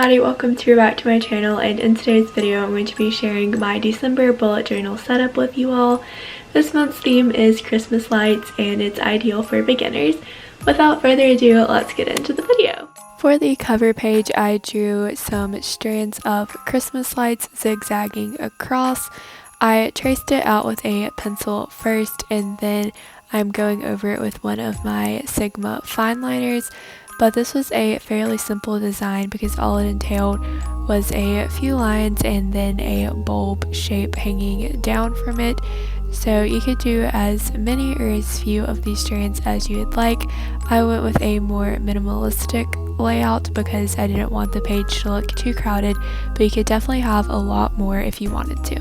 everybody, welcome back to my channel, and in today's video I'm going to be sharing my December bullet journal setup with you all. This month's theme is Christmas lights and it's ideal for beginners. Without further ado, let's get into the video. For the cover page, I drew some strands of Christmas lights zigzagging across. I traced it out with a pencil first, and then I'm going over it with one of my Sigma fine liners. But this was a fairly simple design because all it entailed was a few lines and then a bulb shape hanging down from it. So you could do as many or as few of these strands as you would like. I went with a more minimalistic layout because I didn't want the page to look too crowded, but you could definitely have a lot more if you wanted to.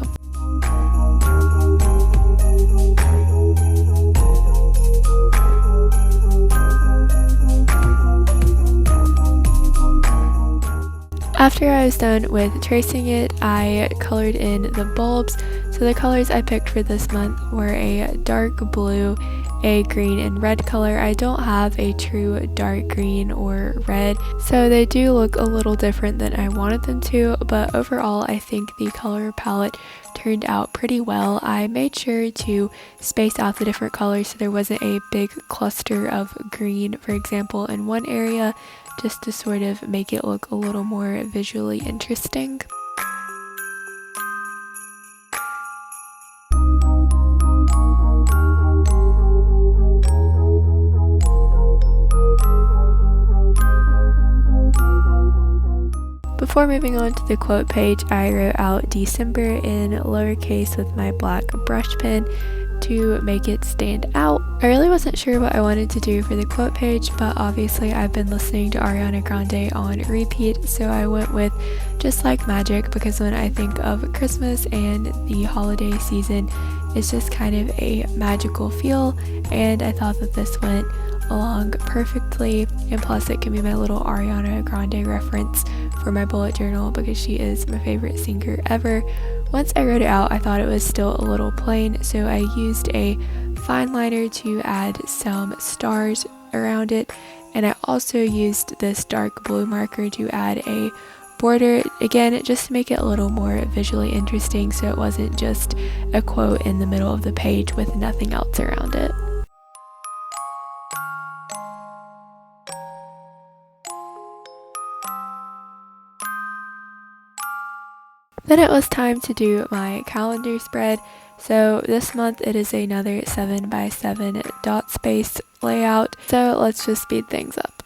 After I was done with tracing it, I colored in the bulbs. So the colors I picked for this month were a dark blue, a green, and red color. I don't have a true dark green or red, so they do look a little different than I wanted them to, but overall I think the color palette turned out pretty well. I made sure to space out the different colors so there wasn't a big cluster of green, for example, in one area, just to sort of make it look a little more visually interesting. Before moving on to the quote page, I wrote out December in lowercase with my black brush pen to make it stand out. I really wasn't sure what I wanted to do for the quote page, but obviously I've been listening to Ariana Grande on repeat, so I went with Just Like Magic, because when I think of Christmas and the holiday season, it's just kind of a magical feel, and I thought that this went along perfectly, and plus it can be my little Ariana Grande reference for my bullet journal because she is my favorite singer ever. Once I wrote it out, I thought it was still a little plain, so I used a fine liner to add some stars around it, and I also used this dark blue marker to add a border, again just to make it a little more visually interesting so it wasn't just a quote in the middle of the page with nothing else around it. Then it was time to do my calendar spread. So this month it is another 7x7 dot space layout. So let's just speed things up.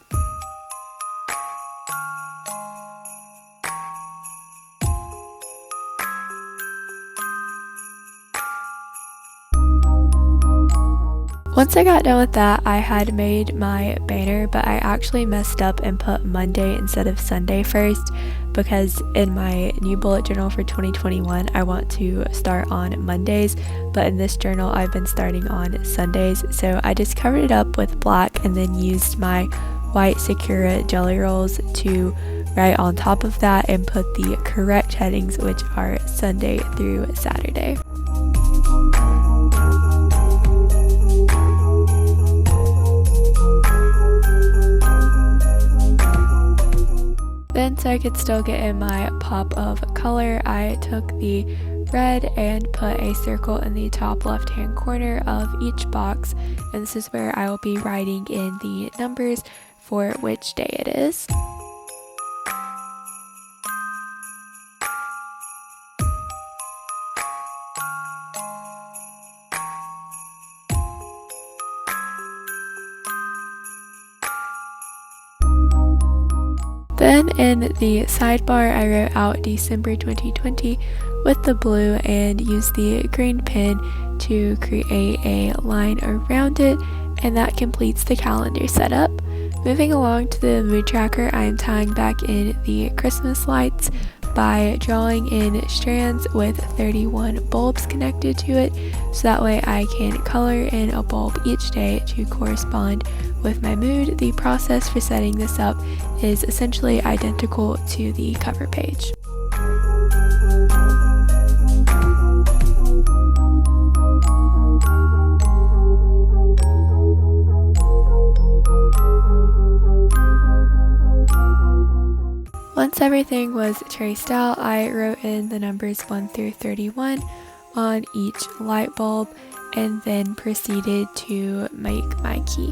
Once I got done with that, I had made my banner, but I actually messed up and put Monday instead of Sunday first, because in my new bullet journal for 2021 I want to start on Mondays, but in this journal I've been starting on Sundays. So I just covered it up with black and then used my white Sakura jelly rolls to write on top of that and put the correct headings, which are Sunday through Saturday. Then, so I could still get in my pop of color, I took the red and put a circle in the top left hand corner of each box, and this is where I will be writing in the numbers for which day it is. Then in the sidebar, I wrote out December 2020 with the blue and used the green pen to create a line around it, and that completes the calendar setup. Moving along to the mood tracker, I am tying back in the Christmas lights by drawing in strands with 31 bulbs connected to it, so that way I can color in a bulb each day to correspond with my mood. The process for setting this up is essentially identical to the cover page. Once everything was traced out, I wrote in the numbers 1 through 31 on each light bulb and then proceeded to make my key.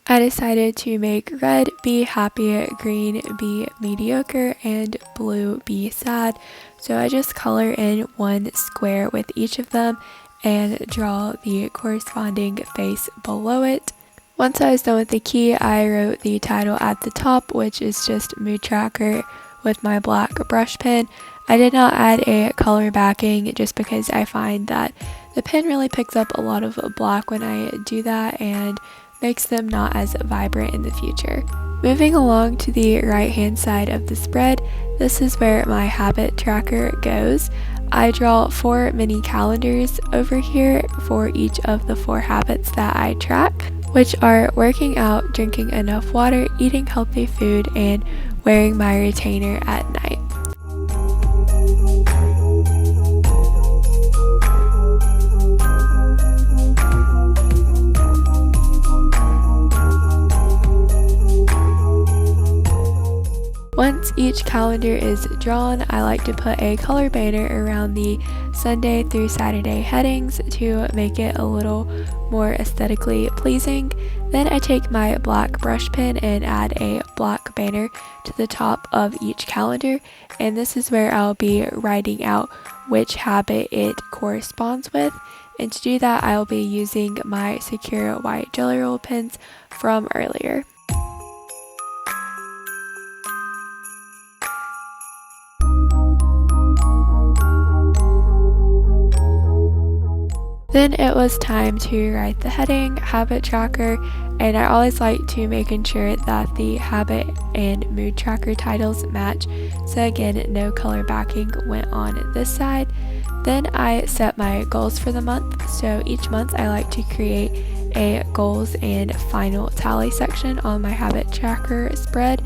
I decided to make red be happy, green be mediocre, and blue be sad. So I just color in one square with each of them and draw the corresponding face below it. Once I was done with the key, I wrote the title at the top, which is just Mood Tracker, with my black brush pen. I did not add a color backing just because I find that the pen really picks up a lot of black when I do that and makes them not as vibrant in the future. Moving along to the right hand side of the spread, this is where my habit tracker goes. I draw 4 mini calendars over here for each of the 4 habits that I track, which are working out, drinking enough water, eating healthy food, and wearing my retainer at night. Once each calendar is drawn, I like to put a color banner around the Sunday through Saturday headings to make it a little more aesthetically pleasing. Then I take my black brush pen and add a black banner to the top of each calendar, and this is where I'll be writing out which habit it corresponds with. And to do that, I'll be using my secure white jelly roll pens from earlier. Then it was time to write the heading, habit tracker, and I always like to making sure that the habit and mood tracker titles match. So again, no color backing went on this side. Then I set my goals for the month. So each month I like to create a goals and final tally section on my habit tracker spread.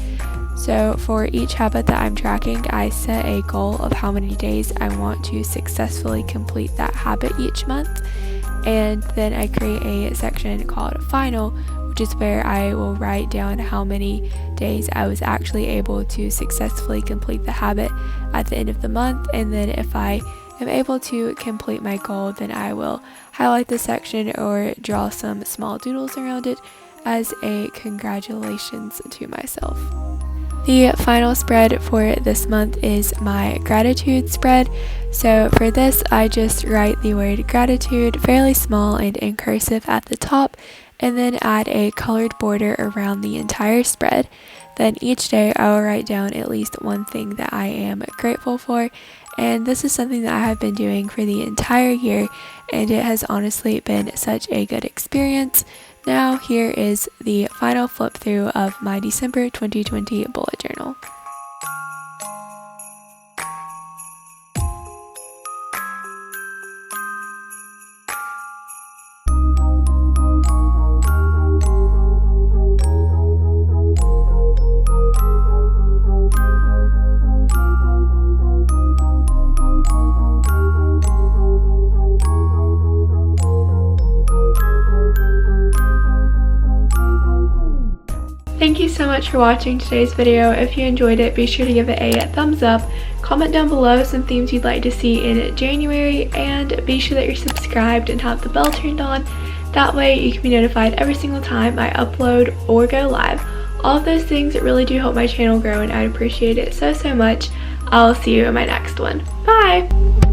So for each habit that I'm tracking, I set a goal of how many days I want to successfully complete that habit each month. And then I create a section called final, which is where I will write down how many days I was actually able to successfully complete the habit at the end of the month. And then if I am able to complete my goal, then I will highlight the section or draw some small doodles around it as a congratulations to myself. The final spread for this month is my gratitude spread. So for this, I just write the word gratitude fairly small and in cursive at the top, and then add a colored border around the entire spread. Then each day I will write down at least one thing that I am grateful for, and this is something that I have been doing for the entire year, and it has honestly been such a good experience. Now here is the final flip through of my December 2020 bullet journal. Thank you so much for watching today's video. If you enjoyed it, be sure to give it a thumbs up. Comment down below some themes you'd like to see in January, and be sure that you're subscribed and have the bell turned on. That way you can be notified every single time I upload or go live. All of those things really do help my channel grow, and I'd appreciate it so much. I'll see you in my next one. Bye!